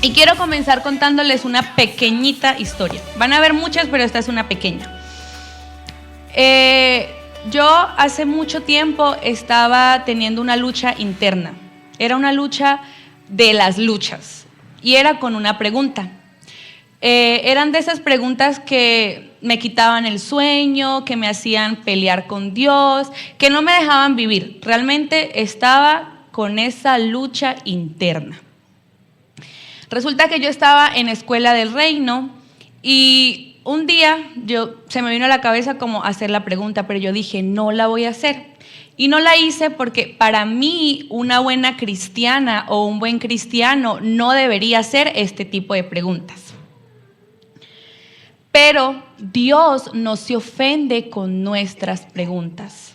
Y quiero comenzar contándoles una pequeñita historia. Van a ver muchas, pero esta es una pequeña. Yo hace mucho tiempo estaba teniendo una lucha interna. Era una lucha de las luchas. Y era con una pregunta. Eran de esas preguntas que me quitaban el sueño, que me hacían pelear con Dios, que no me dejaban vivir. Realmente estaba con esa lucha interna. Resulta que yo estaba en Escuela del Reino y un día se me vino a la cabeza como hacer la pregunta, pero yo dije, no la voy a hacer. Y no la hice porque para mí una buena cristiana o un buen cristiano no debería hacer este tipo de preguntas. Pero Dios no se ofende con nuestras preguntas.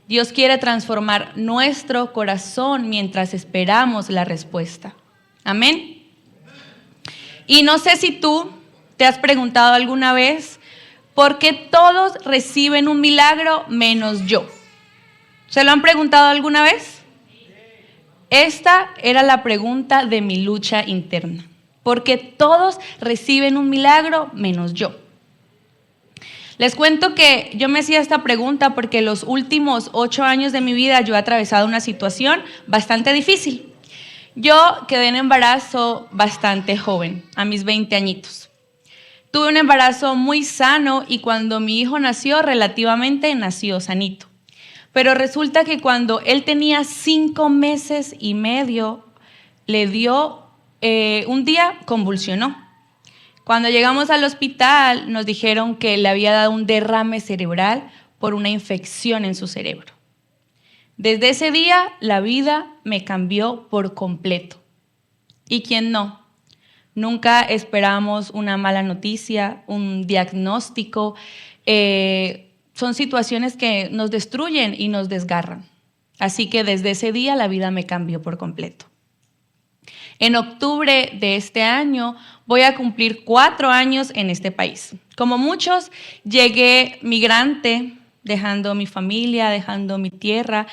Dios quiere transformar nuestro corazón mientras esperamos la respuesta. Amén. Y no sé si tú te has preguntado alguna vez por qué todos reciben un milagro menos yo. ¿Se lo han preguntado alguna vez? Esta era la pregunta de mi lucha interna. ¿Por qué todos reciben un milagro menos yo? Les cuento que yo me hacía esta pregunta porque los últimos 8 años de mi vida yo he atravesado una situación bastante difícil. Yo quedé en embarazo bastante joven, a mis 20 añitos. Tuve un embarazo muy sano y cuando mi hijo nació, relativamente nació sanito. Pero resulta que cuando él tenía 5 meses y medio, le dio, un día convulsionó. Cuando llegamos al hospital nos dijeron que le había dado un derrame cerebral por una infección en su cerebro. Desde ese día la vida me cambió por completo. ¿Y quién no? Nunca esperamos una mala noticia, un diagnóstico. Son situaciones que nos destruyen y nos desgarran. Así que desde ese día la vida me cambió por completo. En octubre de este año voy a cumplir 4 años en este país. Como muchos, llegué migrante, dejando mi familia, dejando mi tierra,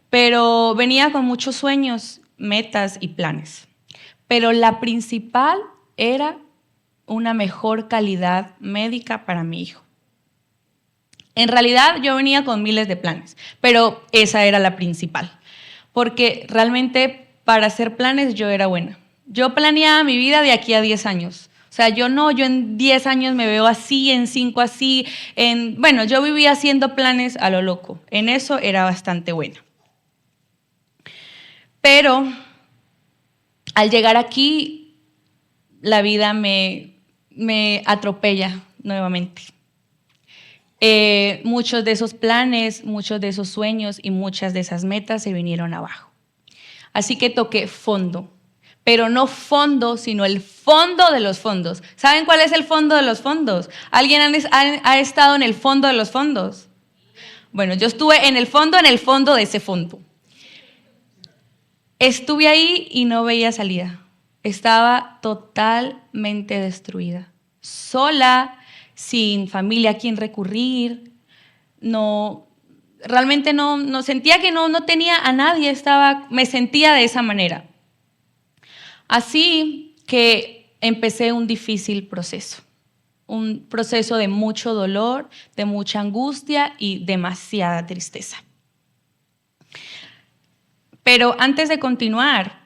pero venía con muchos sueños, metas y planes. Pero la principal era una mejor calidad médica para mi hijo. En realidad yo venía con miles de planes, pero esa era la principal, porque realmente para hacer planes yo era buena. Yo planeaba mi vida de aquí a 10 años. O sea, yo en 10 años me veo así, en 5 así. Bueno, yo vivía haciendo planes a lo loco. En eso era bastante buena. Pero al llegar aquí, la vida me atropella nuevamente. Muchos de esos planes, muchos de esos sueños y muchas de esas metas se vinieron abajo. Así que toqué fondo, pero no fondo, sino el fondo de los fondos. ¿Saben cuál es el fondo de los fondos? ¿Alguien ha estado en el fondo de los fondos? Bueno, yo estuve en el fondo de ese fondo. Estuve ahí y no veía salida. Estaba totalmente destruida, sola, sin familia a quien recurrir. Realmente no sentía que no tenía a nadie, me sentía de esa manera. Así que empecé un difícil proceso, un proceso de mucho dolor, de mucha angustia y demasiada tristeza. Pero antes de continuar,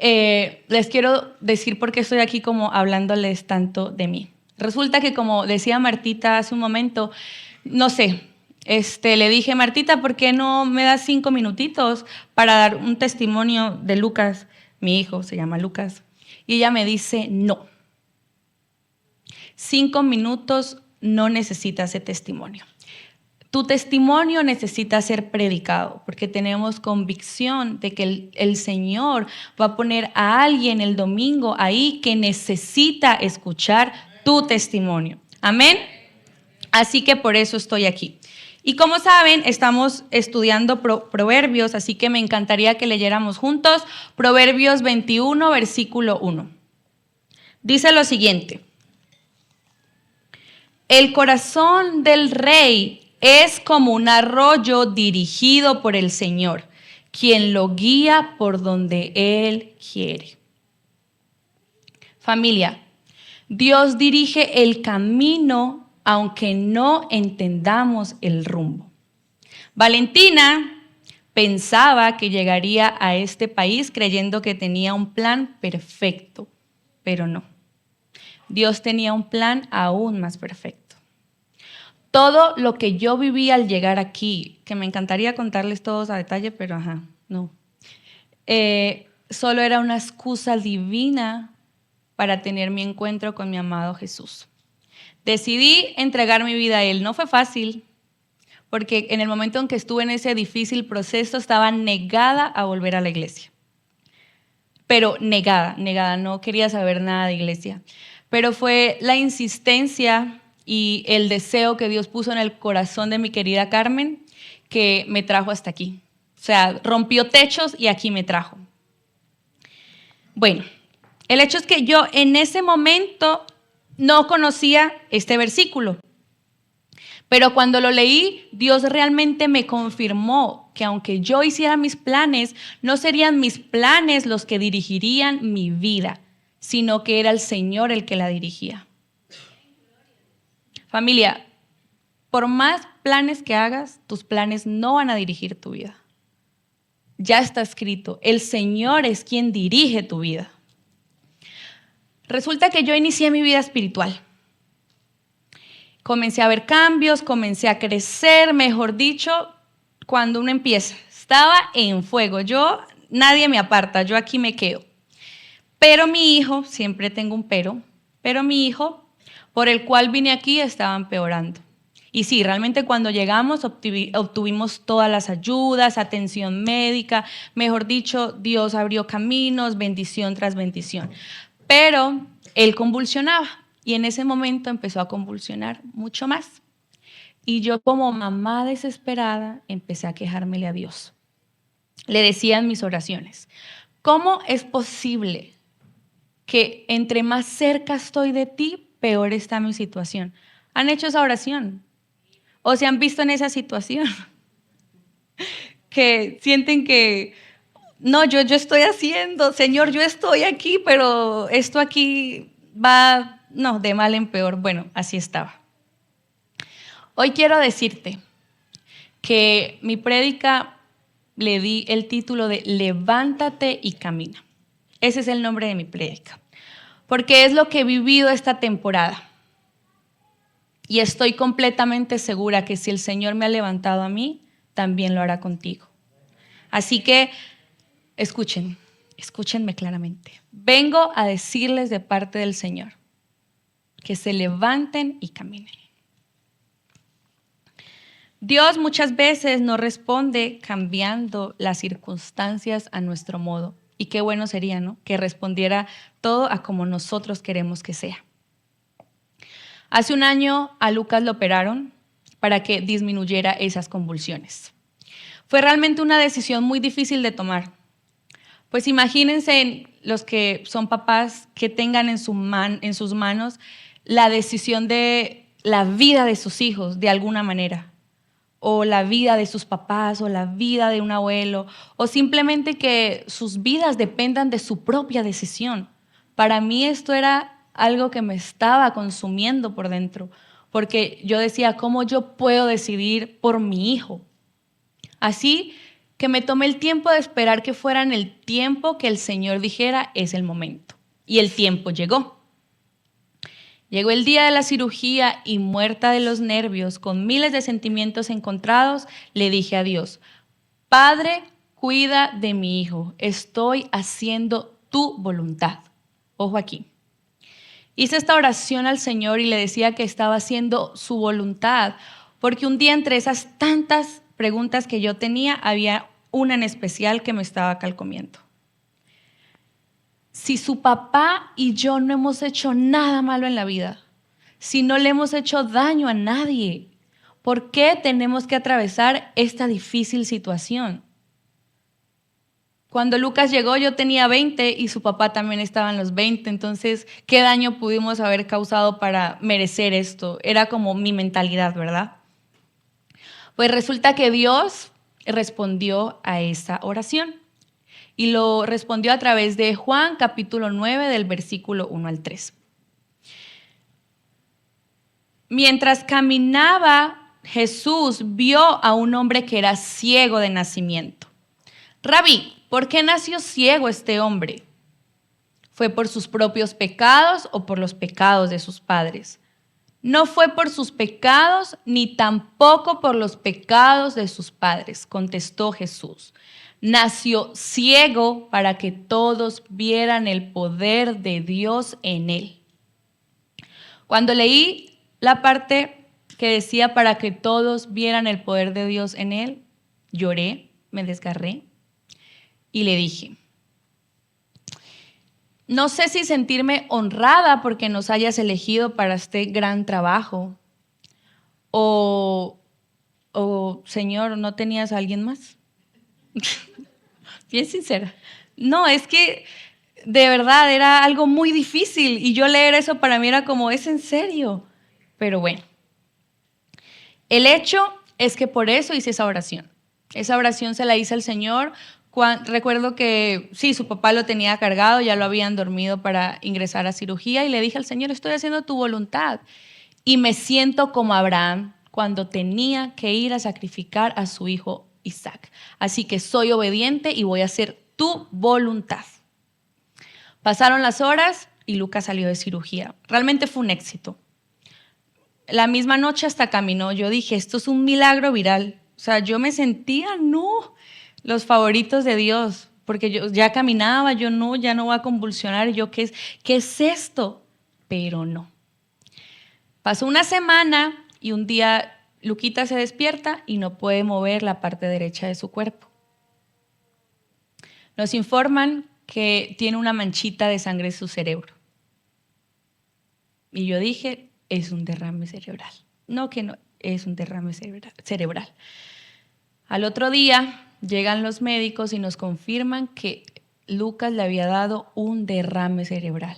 les quiero decir por qué estoy aquí como hablándoles tanto de mí. Resulta que, como decía Martita hace un momento, no sé, le dije, Martita, ¿por qué no me das 5 minutitos para dar un testimonio de Lucas? Mi hijo se llama Lucas. Y ella me dice, no. 5 minutos no necesita ese testimonio. Tu testimonio necesita ser predicado, porque tenemos convicción de que el Señor va a poner a alguien el domingo ahí que necesita escuchar tu testimonio. Amén. Así que por eso estoy aquí. Y como saben, estamos estudiando Proverbios, así que me encantaría que leyéramos juntos Proverbios 21, versículo 1. Dice lo siguiente: el corazón del rey es como un arroyo dirigido por el Señor, quien lo guía por donde Él quiere. Familia, Dios dirige el camino aunque no entendamos el rumbo. Valentina pensaba que llegaría a este país creyendo que tenía un plan perfecto, pero no. Dios tenía un plan aún más perfecto. Todo lo que yo viví al llegar aquí, que me encantaría contarles todos a detalle, pero no. Solo era una excusa divina para tener mi encuentro con mi amado Jesús. Decidí entregar mi vida a Él. No fue fácil, porque en el momento en que estuve en ese difícil proceso estaba negada a volver a la iglesia. Pero negada, no quería saber nada de iglesia. Pero fue la insistencia y el deseo que Dios puso en el corazón de mi querida Carmen que me trajo hasta aquí. O sea, rompió techos y aquí me trajo. Bueno, el hecho es que yo en ese momento no conocía este versículo. Pero cuando lo leí, Dios realmente me confirmó que aunque yo hiciera mis planes, no serían mis planes los que dirigirían mi vida, sino que era el Señor el que la dirigía. Familia, por más planes que hagas, tus planes no van a dirigir tu vida. Ya está escrito, el Señor es quien dirige tu vida. Resulta que yo inicié mi vida espiritual. Comencé a ver cambios, comencé a crecer, mejor dicho, cuando uno empieza. Estaba en fuego, nadie me aparta, yo aquí me quedo. Pero mi hijo, siempre tengo un pero mi hijo, por el cual vine aquí, estaba empeorando. Y sí, realmente cuando llegamos obtuvimos todas las ayudas, atención médica, mejor dicho, Dios abrió caminos, bendición tras bendición. Pero él convulsionaba y en ese momento empezó a convulsionar mucho más. Y yo como mamá desesperada empecé a quejármele a Dios. Le decía en mis oraciones, ¿cómo es posible que entre más cerca estoy de ti, peor está mi situación? ¿Han hecho esa oración? ¿O se han visto en esa situación? Que sienten que, no, yo estoy haciendo, Señor, yo estoy aquí, pero esto aquí va, no, de mal en peor. Bueno, así estaba. Hoy quiero decirte que mi prédica le di el título de Levántate y camina. Ese es el nombre de mi prédica, porque es lo que he vivido esta temporada. Y estoy completamente segura que si el Señor me ha levantado a mí, también lo hará contigo. Así que escúchenme claramente. Vengo a decirles de parte del Señor que se levanten y caminen. Dios muchas veces nos responde cambiando las circunstancias a nuestro modo. Y qué bueno sería, ¿no? Que respondiera todo a como nosotros queremos que sea. Hace un año a Lucas lo operaron para que disminuyera esas convulsiones. Fue realmente una decisión muy difícil de tomar. Pues imagínense los que son papás que tengan en sus manos la decisión de la vida de sus hijos de alguna manera, o la vida de sus papás, o la vida de un abuelo, o simplemente que sus vidas dependan de su propia decisión. Para mí esto era algo que me estaba consumiendo por dentro, porque yo decía, ¿cómo yo puedo decidir por mi hijo? Así que me tomé el tiempo de esperar que fuera en el tiempo que el Señor dijera, es el momento. Y el tiempo llegó. Llegó el día de la cirugía y muerta de los nervios, con miles de sentimientos encontrados, le dije a Dios, Padre, cuida de mi hijo, estoy haciendo tu voluntad. Ojo aquí. Hice esta oración al Señor y le decía que estaba haciendo su voluntad, porque un día entre esas tantas preguntas que yo tenía, había una en especial que me estaba calcomiendo. Si su papá y yo no hemos hecho nada malo en la vida, si no le hemos hecho daño a nadie, ¿por qué tenemos que atravesar esta difícil situación? Cuando Lucas llegó yo tenía 20 y su papá también estaba en los 20, entonces, ¿qué daño pudimos haber causado para merecer esto? Era como mi mentalidad, ¿verdad? Pues resulta que Dios respondió a esa oración. Y lo respondió a través de Juan capítulo 9 del versículo 1 al 3. Mientras caminaba, Jesús vio a un hombre que era ciego de nacimiento. Rabí, ¿por qué nació ciego este hombre? ¿Fue por sus propios pecados o por los pecados de sus padres? No fue por sus pecados ni tampoco por los pecados de sus padres, contestó Jesús. Nació ciego para que todos vieran el poder de Dios en él. Cuando leí la parte que decía para que todos vieran el poder de Dios en él, lloré, me desgarré y le dije, no sé si sentirme honrada porque nos hayas elegido para este gran trabajo o Señor, ¿no tenías a alguien más? Bien sincera. No, es que de verdad era algo muy difícil y yo leer eso para mí era como, ¿es en serio? Pero bueno, el hecho es que por eso hice esa oración. Esa oración se la hice al Señor. Recuerdo que sí, su papá lo tenía cargado, ya lo habían dormido para ingresar a cirugía y le dije al Señor, estoy haciendo tu voluntad. Y me siento como Abraham cuando tenía que ir a sacrificar a su hijo Isaac. Así que soy obediente y voy a hacer tu voluntad. Pasaron las horas y Lucas salió de cirugía. Realmente fue un éxito. La misma noche hasta caminó. Yo dije, esto es un milagro viral. O sea, yo me sentía, los favoritos de Dios, porque yo ya caminaba, ya no voy a convulsionar. Yo, ¿qué es esto? Pero no. Pasó una semana y un día Luquita se despierta y no puede mover la parte derecha de su cuerpo. Nos informan que tiene una manchita de sangre en su cerebro. Y yo dije, es un derrame cerebral. No, que no, es un derrame cerebral. Al otro día llegan los médicos y nos confirman que Lucas le había dado un derrame cerebral.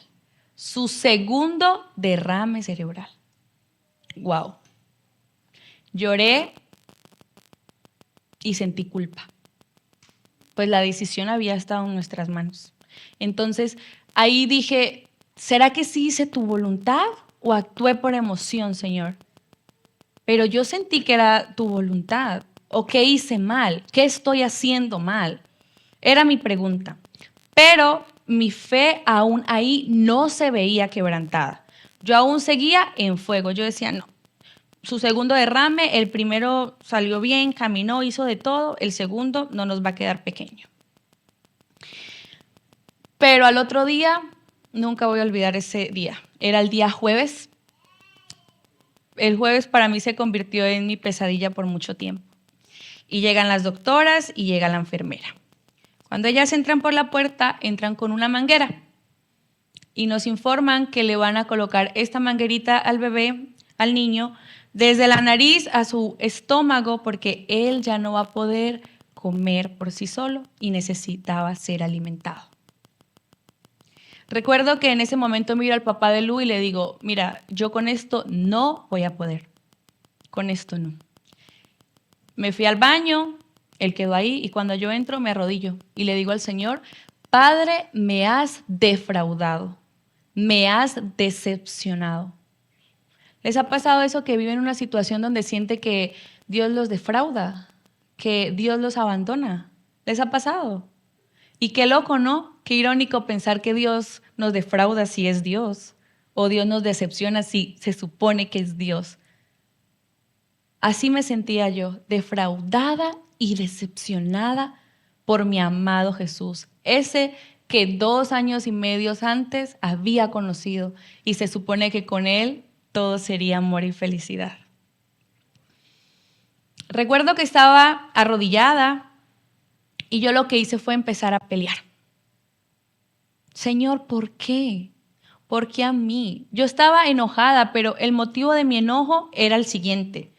Su segundo derrame cerebral. Wow. Lloré y sentí culpa. Pues la decisión había estado en nuestras manos. Entonces, ahí dije, ¿será que sí hice tu voluntad o actué por emoción, Señor? Pero yo sentí que era tu voluntad. ¿O qué hice mal? ¿Qué estoy haciendo mal? Era mi pregunta. Pero mi fe aún ahí no se veía quebrantada. Yo aún seguía en fuego. Yo decía, no. Su segundo derrame, el primero salió bien, caminó, hizo de todo. El segundo no nos va a quedar pequeño. Pero al otro día, nunca voy a olvidar ese día. Era el día jueves. El jueves para mí se convirtió en mi pesadilla por mucho tiempo. Y llegan las doctoras y llega la enfermera. Cuando ellas entran por la puerta, entran con una manguera. Y nos informan que le van a colocar esta manguerita al bebé, al niño, desde la nariz a su estómago, porque él ya no va a poder comer por sí solo y necesitaba ser alimentado. Recuerdo que en ese momento miro al papá de Lu y le digo, mira, yo con esto no voy a poder. Con esto no. Me fui al baño, él quedó ahí y cuando yo entro me arrodillo y le digo al Señor, Padre, me has defraudado, me has decepcionado. ¿Les ha pasado eso que viven en una situación donde siente que Dios los defrauda, que Dios los abandona? ¿Les ha pasado? Y qué loco, ¿no? Qué irónico pensar que Dios nos defrauda si es Dios, o Dios nos decepciona si se supone que es Dios. Así me sentía yo, defraudada y decepcionada por mi amado Jesús, ese que 2 años y medio antes había conocido y se supone que con él todo sería amor y felicidad. Recuerdo que estaba arrodillada y yo lo que hice fue empezar a pelear. Señor, ¿por qué? ¿Por qué a mí? Yo estaba enojada, pero el motivo de mi enojo era el siguiente.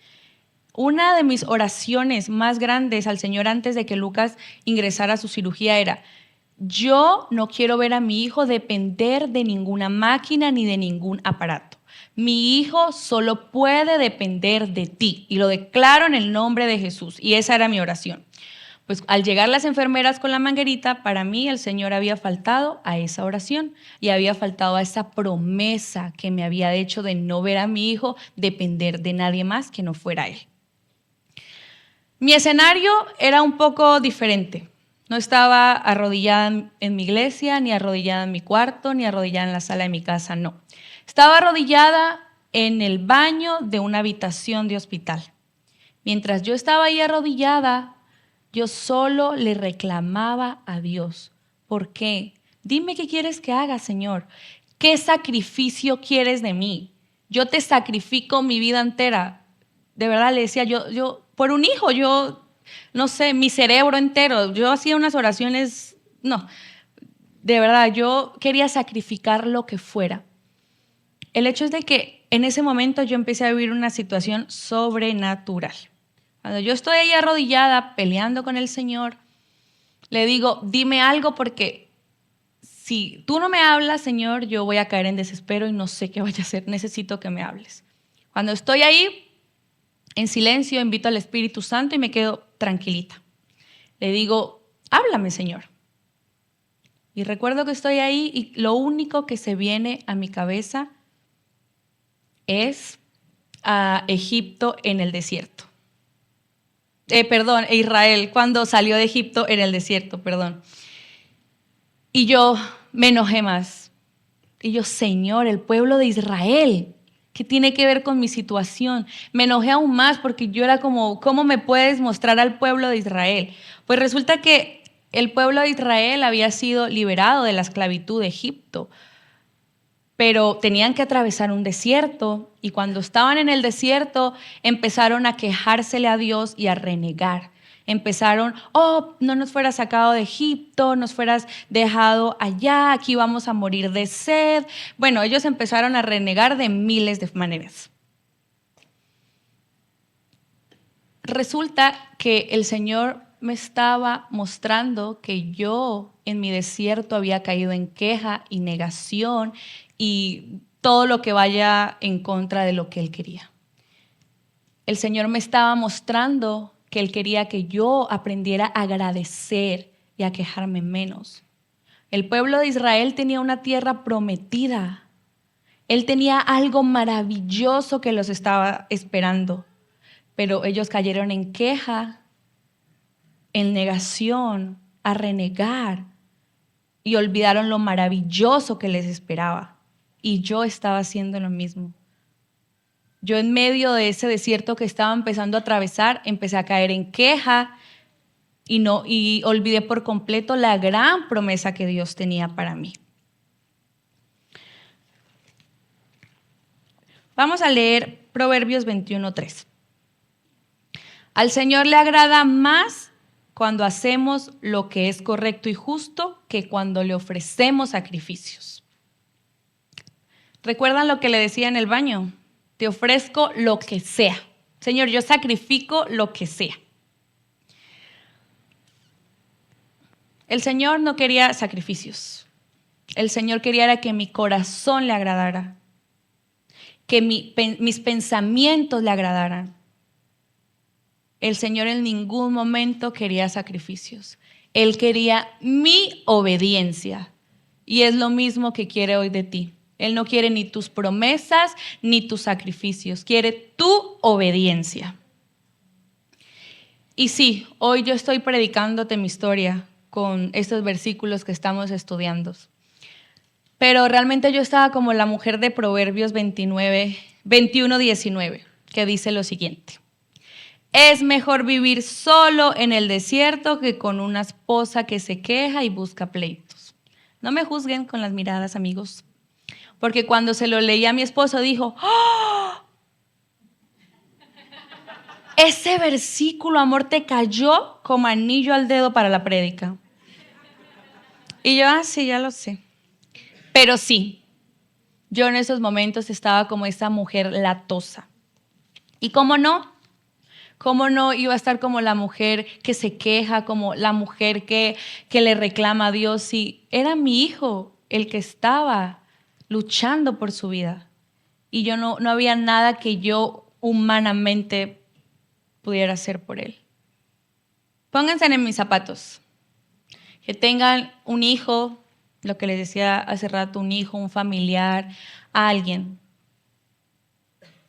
Una de mis oraciones más grandes al Señor antes de que Lucas ingresara a su cirugía era, yo no quiero ver a mi hijo depender de ninguna máquina ni de ningún aparato. Mi hijo solo puede depender de ti. Y lo declaro en el nombre de Jesús. Y esa era mi oración. Pues al llegar las enfermeras con la manguerita, para mí el Señor había faltado a esa oración y había faltado a esa promesa que me había hecho de no ver a mi hijo depender de nadie más que no fuera él. Mi escenario era un poco diferente. No estaba arrodillada en mi iglesia, ni arrodillada en mi cuarto, ni arrodillada en la sala de mi casa, no. Estaba arrodillada en el baño de una habitación de hospital. Mientras yo estaba ahí arrodillada, yo solo le reclamaba a Dios. ¿Por qué? Dime qué quieres que haga, Señor. ¿Qué sacrificio quieres de mí? Yo te sacrifico mi vida entera. De verdad le decía yo por un hijo, yo no sé, mi cerebro entero. Yo hacía unas oraciones, no, de verdad, yo quería sacrificar lo que fuera. El hecho es de que en ese momento yo empecé a vivir una situación sobrenatural. Cuando yo estoy ahí arrodillada peleando con el Señor, le digo, dime algo porque si tú no me hablas, Señor, yo voy a caer en desespero y no sé qué vaya a hacer, necesito que me hables. Cuando estoy ahí, en silencio, invito al Espíritu Santo y me quedo tranquilita. Le digo, háblame, Señor. Y recuerdo que estoy ahí y lo único que se viene a mi cabeza es a Egipto en el desierto. Israel cuando salió de Egipto en el desierto, perdón. Y yo me enojé más. Y yo, Señor, el pueblo de Israel, ¿qué tiene que ver con mi situación? Me enojé aún más porque yo era como, ¿cómo me puedes mostrar al pueblo de Israel? Pues resulta que el pueblo de Israel había sido liberado de la esclavitud de Egipto, pero tenían que atravesar un desierto y cuando estaban en el desierto empezaron a quejársele a Dios y a renegar. Empezaron, no nos fueras sacado de Egipto, nos fueras dejado allá, aquí vamos a morir de sed. Bueno, ellos empezaron a renegar de miles de maneras. Resulta que el Señor me estaba mostrando que yo en mi desierto había caído en queja y negación y todo lo que vaya en contra de lo que Él quería. El Señor me estaba mostrando que Él quería que yo aprendiera a agradecer y a quejarme menos. El pueblo de Israel tenía una tierra prometida. Él tenía algo maravilloso que los estaba esperando, pero ellos cayeron en queja, en negación, a renegar y olvidaron lo maravilloso que les esperaba. Y yo estaba haciendo lo mismo. Yo en medio de ese desierto que estaba empezando a atravesar, empecé a caer en queja y olvidé por completo la gran promesa que Dios tenía para mí. Vamos a leer Proverbios 21:3. Al Señor le agrada más cuando hacemos lo que es correcto y justo que cuando le ofrecemos sacrificios. ¿Recuerdan lo que le decía en el baño? Te ofrezco lo que sea. Señor, yo sacrifico lo que sea. El Señor no quería sacrificios. El Señor quería era que mi corazón le agradara, que mis pensamientos le agradaran. El Señor en ningún momento quería sacrificios. Él quería mi obediencia. Y es lo mismo que quiere hoy de ti. Él no quiere ni tus promesas ni tus sacrificios. Quiere tu obediencia. Y sí, hoy yo estoy predicándote mi historia con estos versículos que estamos estudiando. Pero realmente yo estaba como la mujer de Proverbios 21:19, que dice lo siguiente. Es mejor vivir solo en el desierto que con una esposa que se queja y busca pleitos. No me juzguen con las miradas, amigos, porque cuando se lo leí a mi esposo dijo, ¡oh! Ese versículo, amor, te cayó como anillo al dedo para la prédica. Y yo, sí, ya lo sé. Pero sí, yo en esos momentos estaba como esa mujer latosa. ¿Y cómo no? ¿Cómo no iba a estar como la mujer que se queja, como la mujer que le reclama a Dios? Si era mi hijo el que estaba luchando por su vida. y yo no había nada que yo humanamente pudiera hacer por él. Pónganse en mis zapatos. Que tengan un hijo, lo que les decía hace rato, un hijo, un familiar, alguien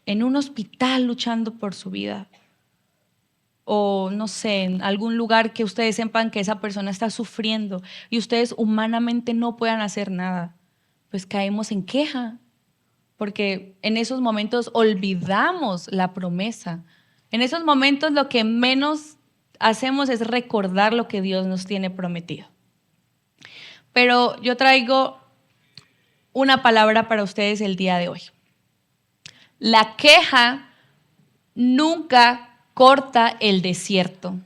en un hospital luchando por su vida. O no sé, en algún lugar que ustedes sepan que esa persona está sufriendo y ustedes humanamente no puedan hacer nada, pues caemos en queja, porque en esos momentos olvidamos la promesa. En esos momentos lo que menos hacemos es recordar lo que Dios nos tiene prometido. Pero yo traigo una palabra para ustedes el día de hoy. La queja nunca corta el desierto.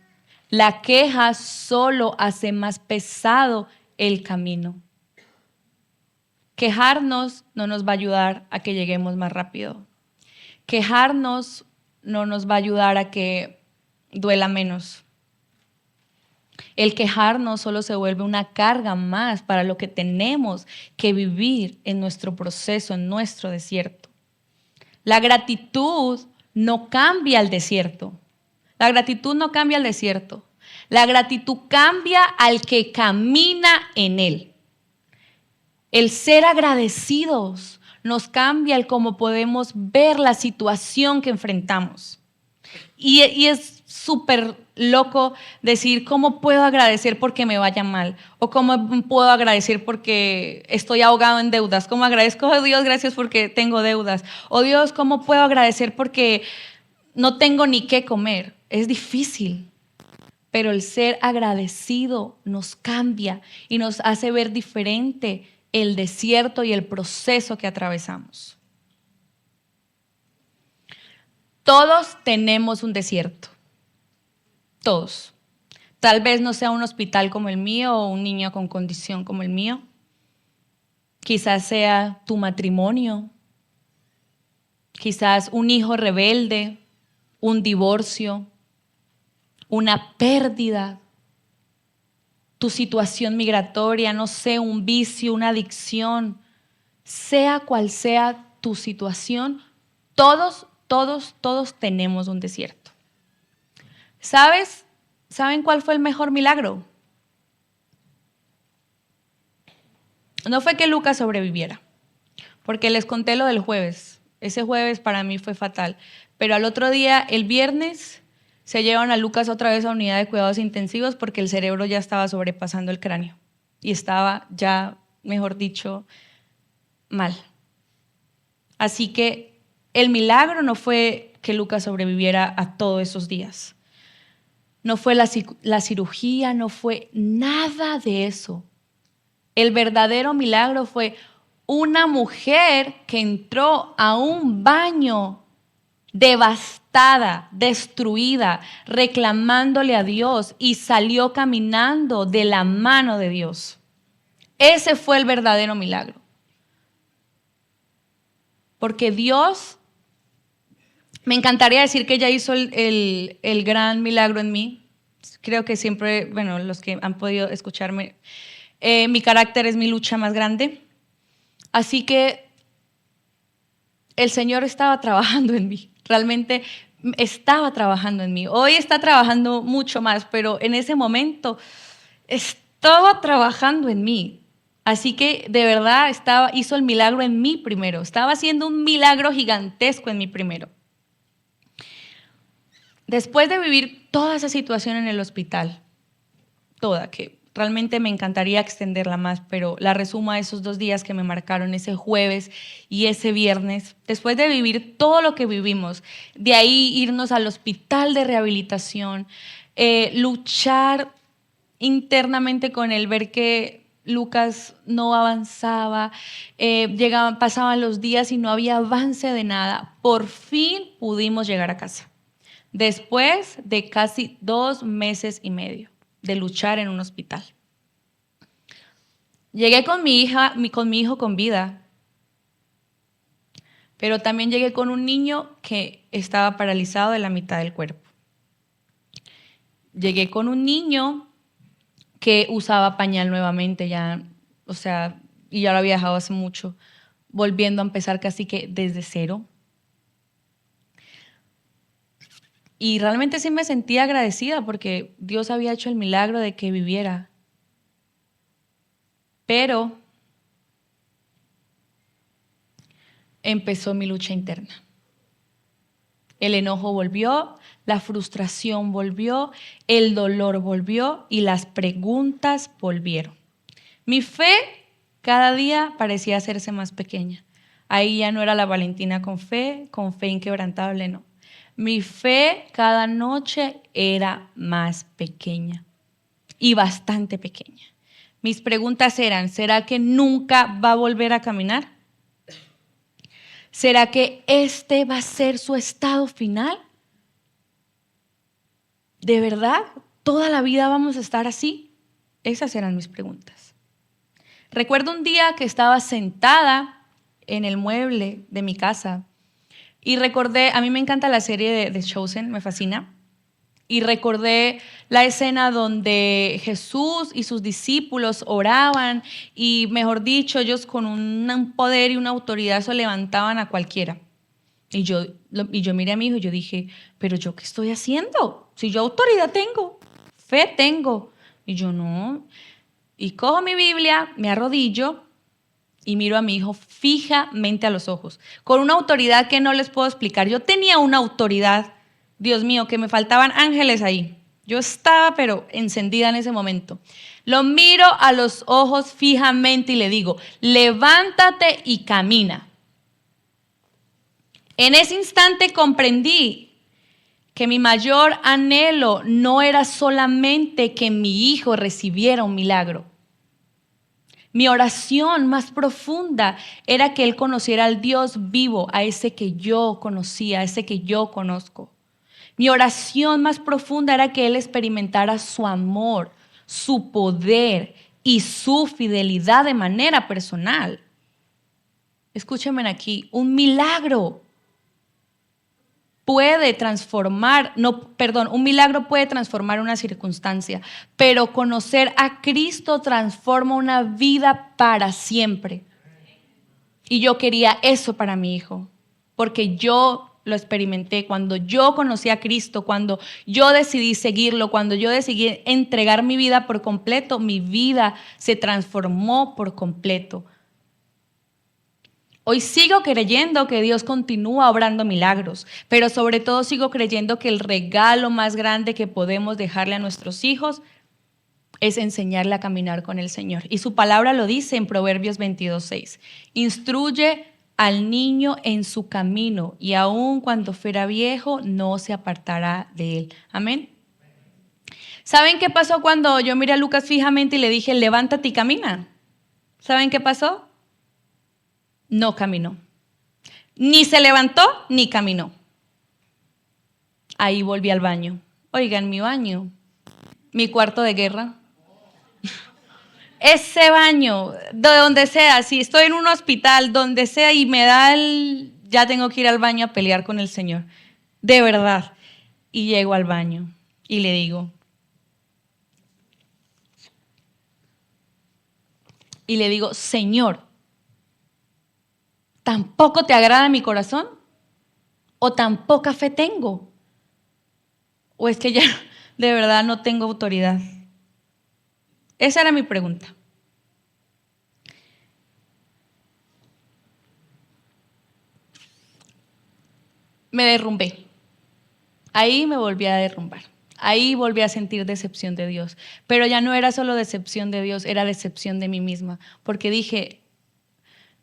La queja solo hace más pesado el camino. Quejarnos no nos va a ayudar a que lleguemos más rápido. Quejarnos no nos va a ayudar a que duela menos. El quejarnos solo se vuelve una carga más para lo que tenemos que vivir en nuestro proceso, en nuestro desierto. La gratitud no cambia el desierto. La gratitud no cambia el desierto. La gratitud cambia al que camina en él. El ser agradecidos nos cambia el cómo podemos ver la situación que enfrentamos. Y es súper loco decir cómo puedo agradecer porque me vaya mal o cómo puedo agradecer porque estoy ahogado en deudas. ¿Cómo agradezco a Dios? Gracias porque tengo deudas. O Dios, ¿cómo puedo agradecer porque no tengo ni qué comer? Es difícil, pero el ser agradecido nos cambia y nos hace ver diferente el desierto y el proceso que atravesamos. Todos tenemos un desierto, todos. Tal vez no sea un hospital como el mío o un niño con condición como el mío. Quizás sea tu matrimonio, quizás un hijo rebelde, un divorcio, una pérdida, tu situación migratoria, no sé, un vicio, una adicción. Sea cual sea tu situación, todos tenemos un desierto. ¿Saben cuál fue el mejor milagro? No fue que Lucas sobreviviera, porque les conté lo del jueves. Ese jueves para mí fue fatal. Pero al otro día, el viernes, se llevan a Lucas otra vez a unidad de cuidados intensivos porque el cerebro ya estaba sobrepasando el cráneo y estaba ya, mejor dicho, mal. Así que el milagro no fue que Lucas sobreviviera a todos esos días. No fue la cirugía, no fue nada de eso. El verdadero milagro fue una mujer que entró a un baño devastada, destruida, reclamándole a Dios y salió caminando de la mano de Dios. Ese fue el verdadero milagro. Porque Dios, me encantaría decir que ya hizo el gran milagro en mí. Creo que siempre, bueno, los que han podido escucharme, mi carácter es mi lucha más grande. Así que el Señor estaba trabajando en mí, realmente estaba trabajando en mí. Hoy está trabajando mucho más, pero en ese momento estaba trabajando en mí. Así que de verdad hizo el milagro en mí primero, estaba haciendo un milagro gigantesco en mí primero. Después de vivir toda esa situación en el hospital, toda, que realmente me encantaría extenderla más, pero la resumo a esos 2 días que me marcaron, ese jueves y ese viernes. Después de vivir todo lo que vivimos, de ahí irnos al hospital de rehabilitación, luchar internamente con el ver que Lucas no avanzaba, pasaban los días y no había avance de nada. Por fin pudimos llegar a casa, después de casi 2 meses y medio de luchar en un hospital. Llegué con mi hijo con vida, pero también llegué con un niño que estaba paralizado de la mitad del cuerpo. Llegué con un niño que usaba pañal nuevamente ya, o sea, y ya lo había dejado hace mucho. volviendo a empezar casi que desde cero. Y realmente sí me sentía agradecida porque Dios había hecho el milagro de que viviera. Pero empezó mi lucha interna. El enojo volvió, la frustración volvió, el dolor volvió y las preguntas volvieron. Mi fe cada día parecía hacerse más pequeña. Ahí ya no era la Valentina con fe inquebrantable, no. Mi fe cada noche era más pequeña y bastante pequeña. Mis preguntas eran, ¿será que nunca va a volver a caminar? ¿Será que este va a ser su estado final? ¿De verdad? ¿Toda la vida vamos a estar así? Esas eran mis preguntas. Recuerdo un día que estaba sentada en el mueble de mi casa y recordé, a mí me encanta la serie de Chosen, me fascina, y recordé la escena donde Jesús y sus discípulos oraban y, mejor dicho, ellos con un poder y una autoridad se levantaban a cualquiera. Y yo miré a mi hijo y yo dije, ¿pero yo qué estoy haciendo? Si yo autoridad tengo, fe tengo. Y yo no. Y cojo mi Biblia, me arrodillo y miro a mi hijo fijamente a los ojos, con una autoridad que no les puedo explicar. Yo tenía una autoridad, Dios mío, que me faltaban ángeles ahí. Yo estaba, pero encendida en ese momento. Lo miro a los ojos fijamente y le digo, levántate y camina. En ese instante comprendí que mi mayor anhelo no era solamente que mi hijo recibiera un milagro. Mi oración más profunda era que él conociera al Dios vivo, a ese que yo conocía, a ese que yo conozco. Mi oración más profunda era que él experimentara su amor, su poder y su fidelidad de manera personal. Escúchenme aquí, un milagro puede transformar, un milagro puede transformar una circunstancia, pero conocer a Cristo transforma una vida para siempre. Y yo quería eso para mi hijo, porque yo lo experimenté cuando yo conocí a Cristo, cuando yo decidí seguirlo, cuando yo decidí entregar mi vida por completo, mi vida se transformó por completo. Hoy sigo creyendo que Dios continúa obrando milagros, pero sobre todo sigo creyendo que el regalo más grande que podemos dejarle a nuestros hijos es enseñarle a caminar con el Señor. Y su palabra lo dice en Proverbios 22:6. Instruye al niño en su camino y aun cuando fuera viejo no se apartará de él. Amén. ¿Saben qué pasó cuando yo miré a Lucas fijamente y le dije, levántate y camina? ¿Saben qué pasó? No caminó. Ni se levantó ni caminó. Ahí volví al baño. Oigan, mi baño, mi cuarto de guerra. Ese baño, de donde sea, si estoy en un hospital, donde sea y me da ya tengo que ir al baño a pelear con el Señor. De verdad. Y llego al baño y le digo, Señor, ¿tampoco te agrada mi corazón? ¿O tan poca fe tengo? ¿O es que ya de verdad no tengo autoridad? Esa era mi pregunta. Me derrumbé. Ahí me volví a derrumbar. Ahí volví a sentir decepción de Dios. Pero ya no era solo decepción de Dios, era decepción de mí misma. Porque dije,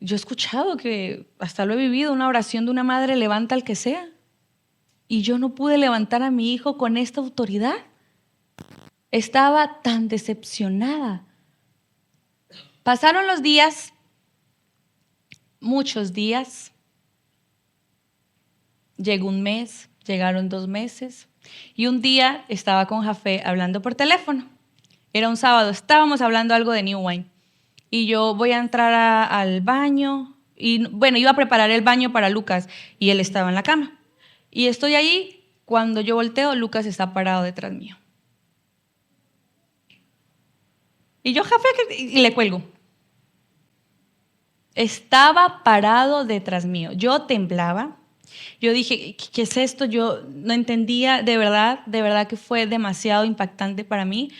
yo he escuchado que, hasta lo he vivido, una oración de una madre levanta al que sea. Y yo no pude levantar a mi hijo con esta autoridad. Estaba tan decepcionada. Pasaron los días, muchos días. Llegó un mes, llegaron 2 meses. Y un día estaba con Jafé hablando por teléfono. Era un sábado, estábamos hablando algo de New Wine. Y yo voy a entrar al baño. Y bueno, iba a preparar el baño para Lucas y él estaba en la cama. Y estoy ahí, cuando yo volteo, Lucas está parado detrás mío. Y yo, Jafé, y le cuelgo. estaba parado detrás mío. Yo temblaba. Yo dije, ¿qué es esto? Yo no entendía, de verdad que fue demasiado impactante para mí.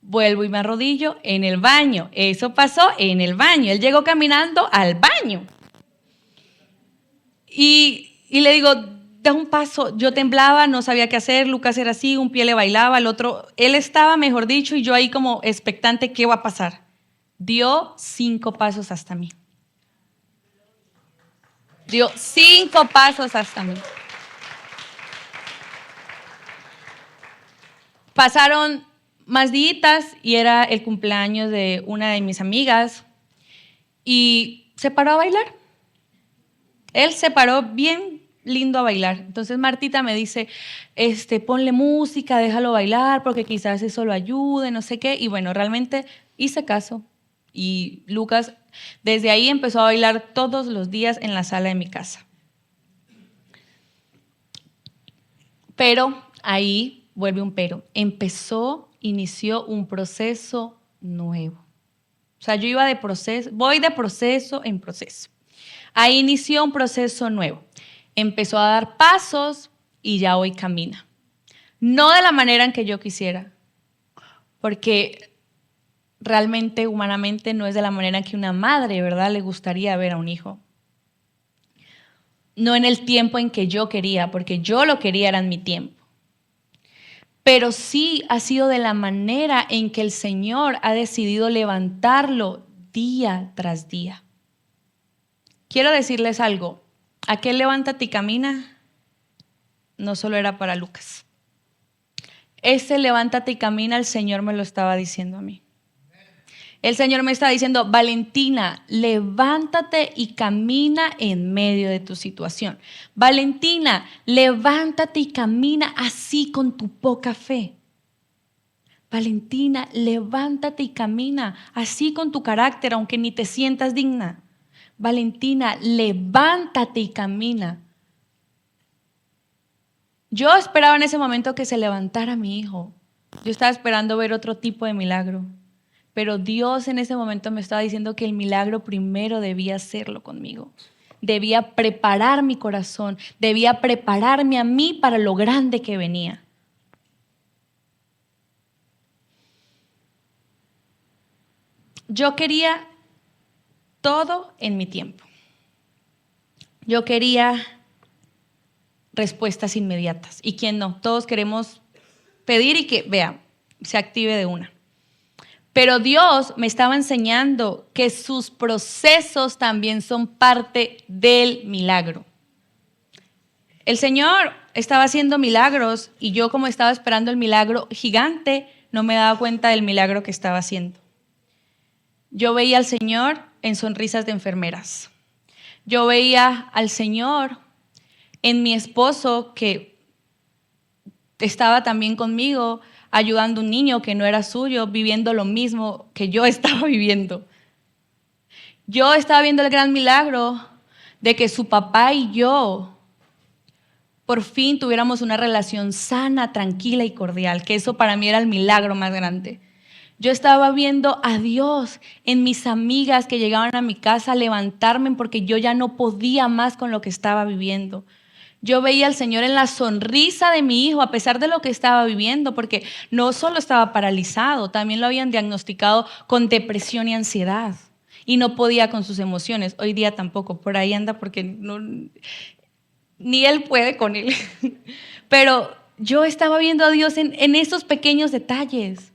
Vuelvo y me arrodillo en el baño. Eso pasó en el baño. Él llegó caminando al baño. Y le digo, da un paso. Yo temblaba, no sabía qué hacer. Lucas era así, un pie le bailaba, el otro, él estaba, mejor dicho, y yo ahí como expectante, ¿qué va a pasar? Dio 5 pasos hasta mí. Dio 5 pasos hasta mí. Pasaron más días y era el cumpleaños de una de mis amigas y se paró a bailar. Él se paró bien lindo a bailar. Entonces Martita me dice, ponle música, déjalo bailar porque quizás eso lo ayude, no sé qué. Y bueno, realmente hice caso y Lucas desde ahí empezó a bailar todos los días en la sala de mi casa. Pero ahí vuelve un pero. Inició un proceso nuevo. O sea, yo iba de proceso, voy de proceso en proceso. Ahí inició un proceso nuevo. Empezó a dar pasos y ya hoy camina. No de la manera en que yo quisiera, porque realmente, humanamente, no es de la manera en que una madre, ¿verdad?, le gustaría ver a un hijo. No en el tiempo en que yo quería, porque yo lo quería, era en mi tiempo. Pero sí ha sido de la manera en que el Señor ha decidido levantarlo día tras día. Quiero decirles algo, aquel levántate y camina no solo era para Lucas. Ese levántate y camina el Señor me lo estaba diciendo a mí. El Señor me está diciendo, Valentina, levántate y camina en medio de tu situación. Valentina, levántate y camina así con tu poca fe. Valentina, levántate y camina así con tu carácter, aunque ni te sientas digna. Valentina, levántate y camina. Yo esperaba en ese momento que se levantara mi hijo. Yo estaba esperando ver otro tipo de milagro. Pero Dios en ese momento me estaba diciendo que el milagro primero debía hacerlo conmigo. Debía preparar mi corazón, debía prepararme a mí para lo grande que venía. Yo quería todo en mi tiempo. Yo quería respuestas inmediatas. ¿Y quién no? Todos queremos pedir y que, vea, se active de una. Pero Dios me estaba enseñando que sus procesos también son parte del milagro. El Señor estaba haciendo milagros y yo, como estaba esperando el milagro gigante, no me daba cuenta del milagro que estaba haciendo. Yo veía al Señor en sonrisas de enfermeras. Yo veía al Señor en mi esposo que estaba también conmigo, ayudando a un niño que no era suyo, viviendo lo mismo que yo estaba viviendo. Yo estaba viendo el gran milagro de que su papá y yo por fin tuviéramos una relación sana, tranquila y cordial, que eso para mí era el milagro más grande. Yo estaba viendo a Dios en mis amigas que llegaban a mi casa a levantarme porque yo ya no podía más con lo que estaba viviendo. Yo veía al Señor en la sonrisa de mi hijo a pesar de lo que estaba viviendo, porque no solo estaba paralizado, también lo habían diagnosticado con depresión y ansiedad y no podía con sus emociones. Hoy día tampoco, por ahí anda porque no, ni él puede con él. Pero yo estaba viendo a Dios en esos pequeños detalles.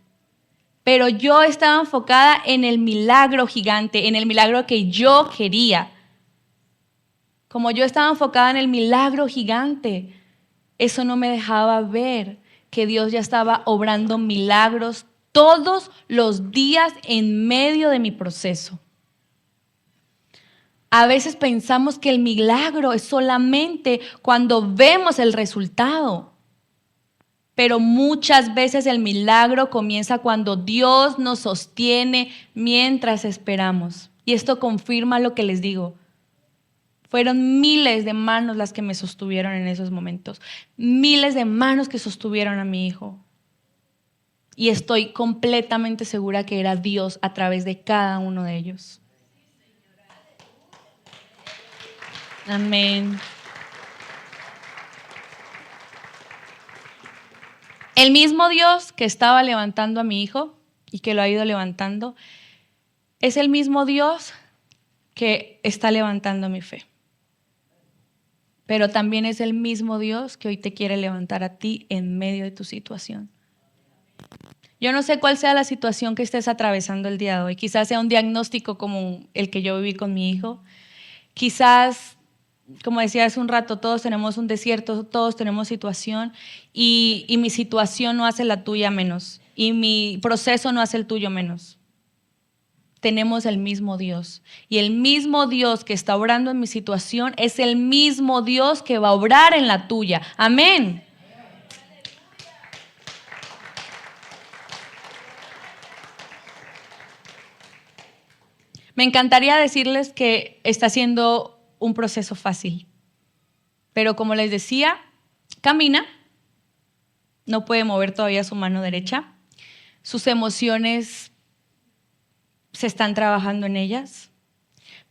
Pero yo estaba enfocada en el milagro gigante, en el milagro que yo quería. Como yo estaba enfocada en el milagro gigante, eso no me dejaba ver que Dios ya estaba obrando milagros todos los días en medio de mi proceso. A veces pensamos que el milagro es solamente cuando vemos el resultado. Pero muchas veces el milagro comienza cuando Dios nos sostiene mientras esperamos. Y esto confirma lo que les digo. Fueron miles de manos las que me sostuvieron en esos momentos. Miles de manos que sostuvieron a mi hijo. Y estoy completamente segura que era Dios a través de cada uno de ellos. Amén. El mismo Dios que estaba levantando a mi hijo y que lo ha ido levantando, es el mismo Dios que está levantando mi fe. Pero también es el mismo Dios que hoy te quiere levantar a ti en medio de tu situación. Yo no sé cuál sea la situación que estés atravesando el día de hoy. Quizás sea un diagnóstico como el que yo viví con mi hijo. Quizás, como decía hace un rato, todos tenemos un desierto, todos tenemos situación y mi situación no hace la tuya menos y mi proceso no hace el tuyo menos. Tenemos el mismo Dios y el mismo Dios que está obrando en mi situación es el mismo Dios que va a obrar en la tuya. Amén. Me encantaría decirles que está siendo un proceso fácil, pero como les decía, camina, no puede mover todavía su mano derecha, sus emociones se están trabajando en ellas,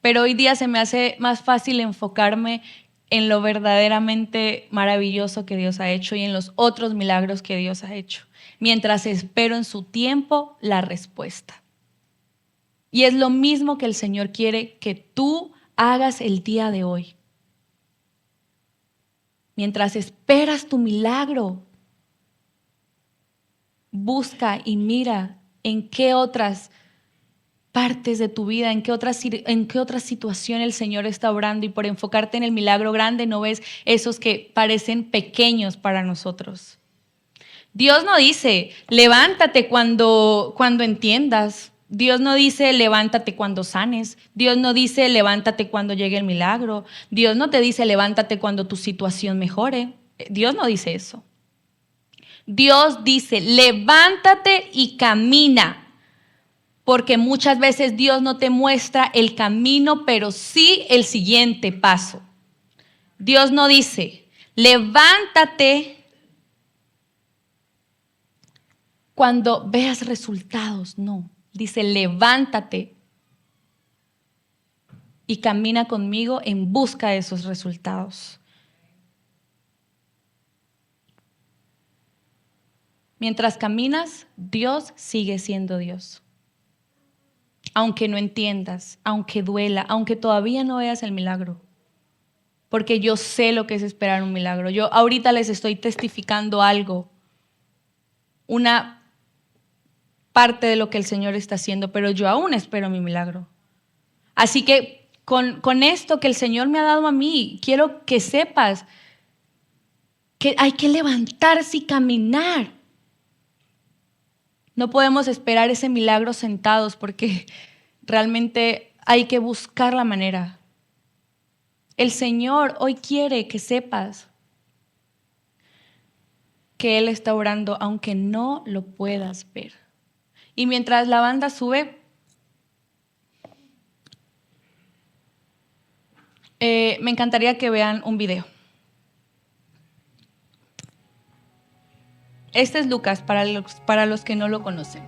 pero hoy día se me hace más fácil enfocarme en lo verdaderamente maravilloso que Dios ha hecho y en los otros milagros que Dios ha hecho, mientras espero en su tiempo la respuesta. Y es lo mismo que el Señor quiere que tú hagas el día de hoy. Mientras esperas tu milagro, busca y mira en qué otras partes de tu vida, en qué otra situación el Señor está obrando, y por enfocarte en el milagro grande no ves esos que parecen pequeños para nosotros. Dios no dice, levántate cuando entiendas. Dios no dice, levántate cuando sanes. Dios no dice, levántate cuando llegue el milagro. Dios no te dice, levántate cuando tu situación mejore. Dios no dice eso. Dios dice, levántate y camina. Porque muchas veces Dios no te muestra el camino, pero sí el siguiente paso. Dios no dice, levántate cuando veas resultados, no. Dice, levántate y camina conmigo en busca de esos resultados. Mientras caminas, Dios sigue siendo Dios. Aunque no entiendas, aunque duela, aunque todavía no veas el milagro. Porque yo sé lo que es esperar un milagro. Yo ahorita les estoy testificando algo, una parte de lo que el Señor está haciendo, pero yo aún espero mi milagro. Así que con esto que el Señor me ha dado a mí, quiero que sepas que hay que levantarse y caminar. No podemos esperar ese milagro sentados porque realmente hay que buscar la manera. El Señor hoy quiere que sepas que Él está orando aunque no lo puedas ver. Y mientras la banda sube, me encantaría que vean un video. Este es Lucas para los que no lo conocen.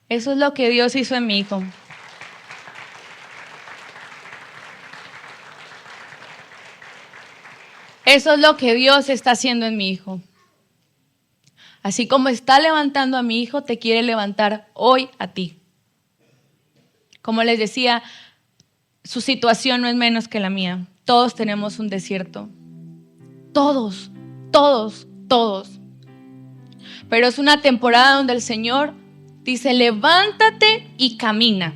Eso es lo que Dios hizo en mi hijo. Eso es lo que Dios está haciendo en mi hijo. Así como está levantando a mi hijo, te quiere levantar hoy a ti. Como les decía, su situación no es menos que la mía. Todos tenemos un desierto. Todos. Pero es una temporada donde el Señor dice, levántate y camina.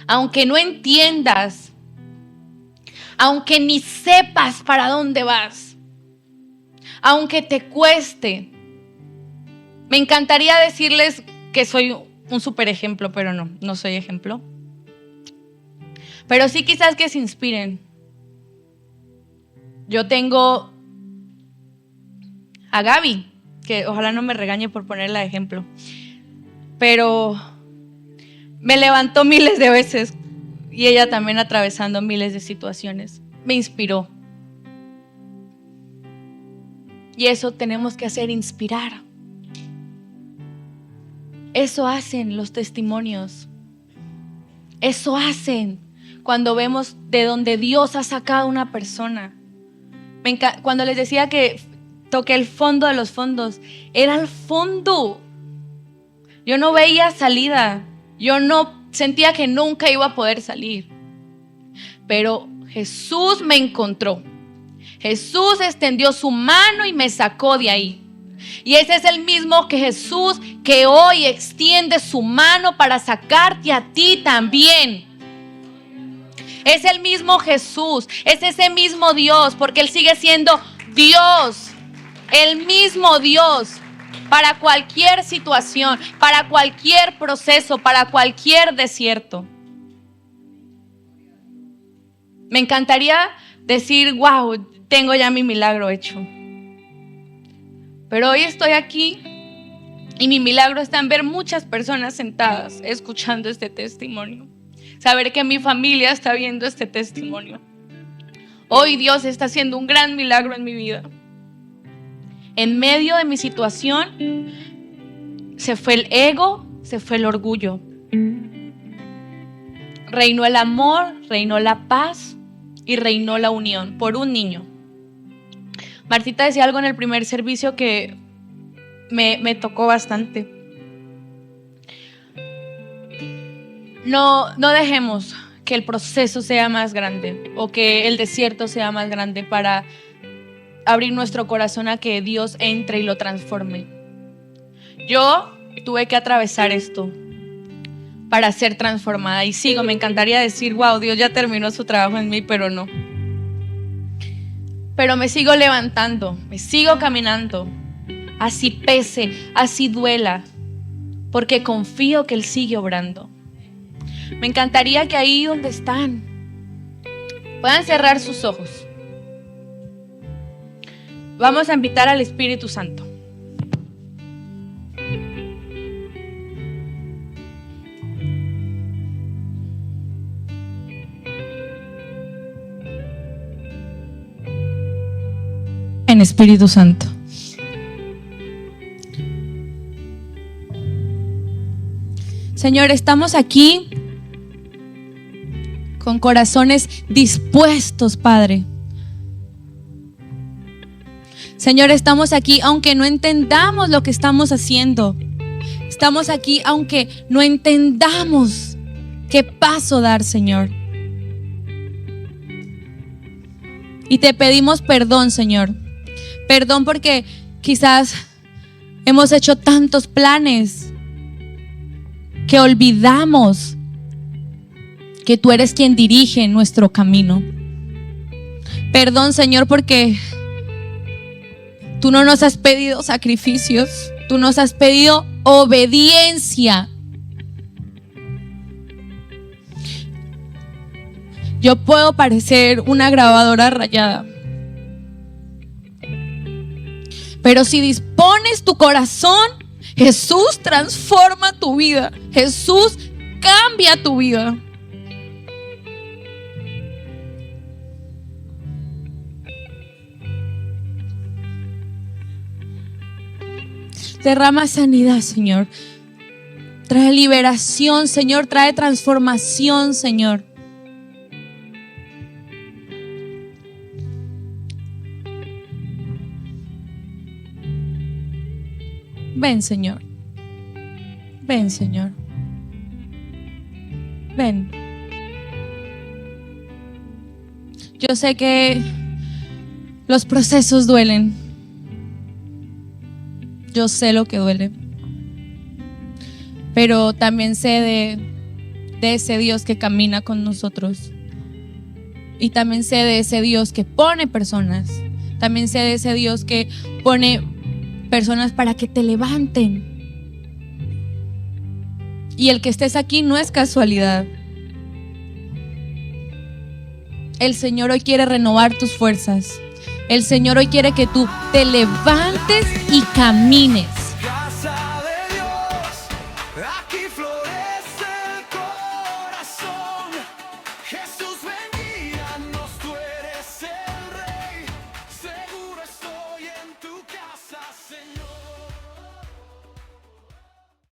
Aunque no entiendas, aunque ni sepas para dónde vas, aunque te cueste. Me encantaría decirles que soy un súper ejemplo, pero no soy ejemplo. pero sí quizás que se inspiren. Yo tengo a Gaby, que ojalá no me regañe por ponerla de ejemplo, pero me levantó miles de veces y ella también atravesando miles de situaciones. Me inspiró. Y eso tenemos que hacer, inspirar. Eso hacen los testimonios. Eso hacen cuando vemos de donde Dios ha sacado a una persona. Cuando les decía que toqué el fondo de los fondos, era el fondo. Yo no veía salida. Yo no sentía que nunca iba a poder salir. Pero Jesús me encontró. Jesús extendió su mano y me sacó de ahí. Y ese es el mismo que Jesús que hoy extiende su mano para sacarte a ti también. Es el mismo Jesús, es ese mismo Dios, porque Él sigue siendo Dios, el mismo Dios para cualquier situación, para cualquier proceso, para cualquier desierto. Me encantaría decir, wow, tengo ya mi milagro hecho. Pero hoy estoy aquí y mi milagro está en ver muchas personas sentadas escuchando este testimonio. Saber que mi familia está viendo este testimonio. Hoy Dios está haciendo un gran milagro en mi vida. En medio de mi situación se fue el ego, se fue el orgullo. Reinó el amor, reinó la paz y reinó la unión por un niño. Martita decía algo en el primer servicio que me tocó bastante. No dejemos que el proceso sea más grande o que el desierto sea más grande para abrir nuestro corazón a que Dios entre y lo transforme. Yo tuve que atravesar esto para ser transformada y sigo. Me encantaría decir, wow, Dios ya terminó su trabajo en mí, pero no. Pero me sigo levantando, me sigo caminando, así pese, así duela, porque confío que Él sigue obrando. Me encantaría que ahí donde están puedan cerrar sus ojos. Vamos a invitar al Espíritu Santo. En Espíritu Santo. Señor, estamos aquí con corazones dispuestos, Padre. Señor, estamos aquí aunque no entendamos lo que estamos haciendo. Estamos aquí aunque no entendamos qué paso dar, Señor. Y te pedimos perdón, Señor. Perdón porque quizás hemos hecho tantos planes que olvidamos que tú eres quien dirige nuestro camino. Perdón, Señor, porque tú no nos has pedido sacrificios, tú nos has pedido obediencia. Yo puedo parecer una grabadora rayada, pero si dispones tu corazón, Jesús transforma tu vida. Jesús cambia tu vida. Derrama sanidad, Señor. Trae liberación, Señor. Trae transformación, Señor. Ven, Señor. Ven, Señor. Ven. Yo sé que los procesos duelen. Yo sé lo que duele. Pero también sé de ese Dios que camina con nosotros. Y también sé de ese Dios que pone personas. También sé de ese Dios que pone personas para que te levanten. Y el que estés aquí no es casualidad. El Señor hoy quiere renovar tus fuerzas. El Señor hoy quiere que tú te levantes y camines.